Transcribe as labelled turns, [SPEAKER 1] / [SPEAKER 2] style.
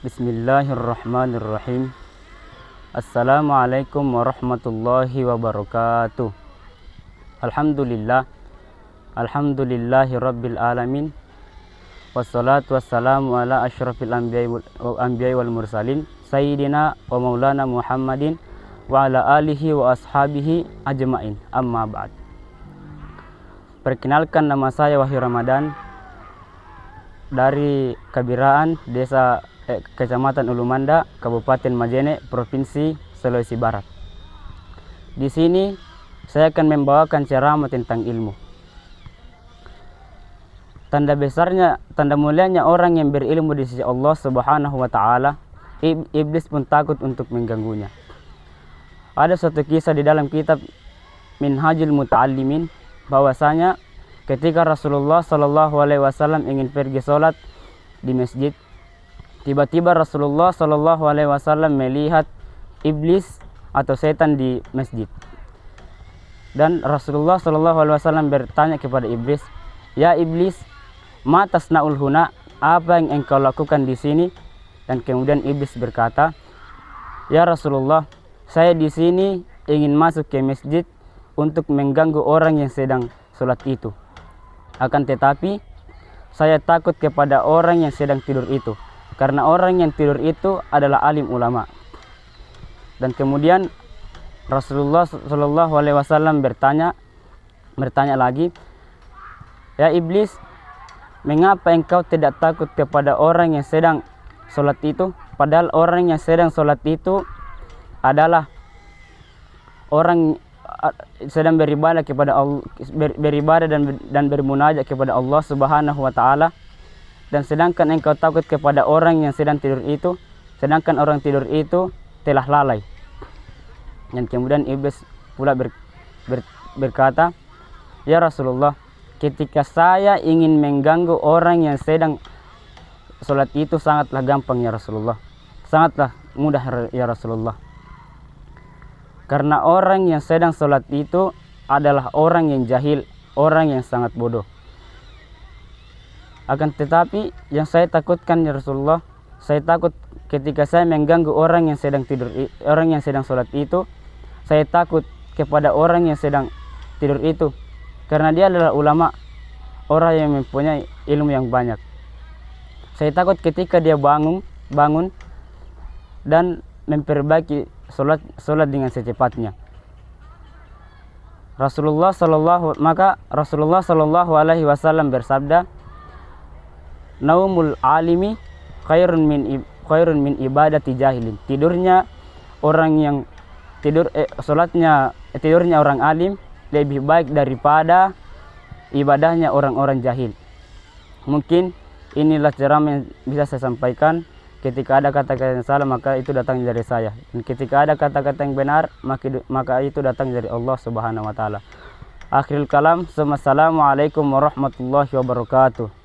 [SPEAKER 1] Bismillahirrahmanirrahim. Assalamualaikum warahmatullahi wabarakatuh. Alhamdulillah. Alhamdulillahi rabbil alamin. Wassalatu wassalamu ala asyrafil anbiya'i wal mursalin Sayyidina wa maulana Muhammadin wa ala alihi wa ashabihi ajma'in. Amma ba'd. Perkenalkan, nama saya Wahyu Ramadan dari Kabiraan, Kecamatan Ulumanda, Kabupaten Majene, Provinsi Sulawesi Barat. Di sini saya akan membawakan ceramah tentang ilmu. Tanda besarnya, tanda mulianya orang yang berilmu di sisi Allah Subhanahu wa taala, iblis pun takut untuk mengganggunya. Ada suatu kisah di dalam kitab Minhajul Muta'allimin bahwasanya ketika Rasulullah Shallallahu alaihi wasallam ingin pergi sholat di masjid, tiba-tiba Rasulullah Shallallahu alaihi wasallam melihat iblis atau setan di masjid. Dan Rasulullah Shallallahu alaihi wasallam bertanya kepada iblis, "Ya iblis, ma tasnaul huna? Apa yang engkau lakukan di sini?" Dan kemudian iblis berkata, "Ya Rasulullah, saya di sini ingin masuk ke masjid untuk mengganggu orang yang sedang sholat itu. Akan tetapi saya takut kepada orang yang sedang tidur itu, karena orang yang tidur itu adalah alim ulama." Dan kemudian Rasulullah Shallallahu alaihi wasallam bertanya lagi, "Ya iblis, mengapa engkau tidak takut kepada orang yang sedang sholat itu? Padahal orang yang sedang sholat itu adalah orang sedang beribadah kepada Allah, beribadah dan bermunajat kepada Allah Subhanahu wa taala. Dan sedangkan engkau takut kepada orang yang sedang tidur itu, sedangkan orang tidur itu telah lalai." Dan kemudian iblis pula berkata, "Ya Rasulullah, ketika saya ingin mengganggu orang yang sedang sholat itu sangatlah gampang ya Rasulullah, sangatlah mudah ya Rasulullah. Karena orang yang sedang sholat itu adalah orang yang jahil, orang yang sangat bodoh. Akan tetapi yang saya takutkan ya Rasulullah, saya takut ketika saya mengganggu orang yang sedang tidur, orang yang sedang sholat itu, saya takut kepada orang yang sedang tidur itu, karena dia adalah ulama, orang yang mempunyai ilmu yang banyak. Saya takut ketika dia bangun dan memperbaiki sholat dengan secepatnya." Maka Rasulullah Shallallahu alaihi wasallam bersabda, "Naumul alimi khairun min ibadati jahilin." Tidurnya orang yang tidurnya orang alim lebih baik daripada ibadahnya orang-orang jahil. Mungkin inilah ceramah yang bisa saya sampaikan. Ketika ada kata-kata yang salah, maka itu datang dari saya. Dan ketika ada kata-kata yang benar, maka itu datang dari Allah Subhanahu wa taala. Akhirul kalam, assalamualaikum warahmatullahi wabarakatuh.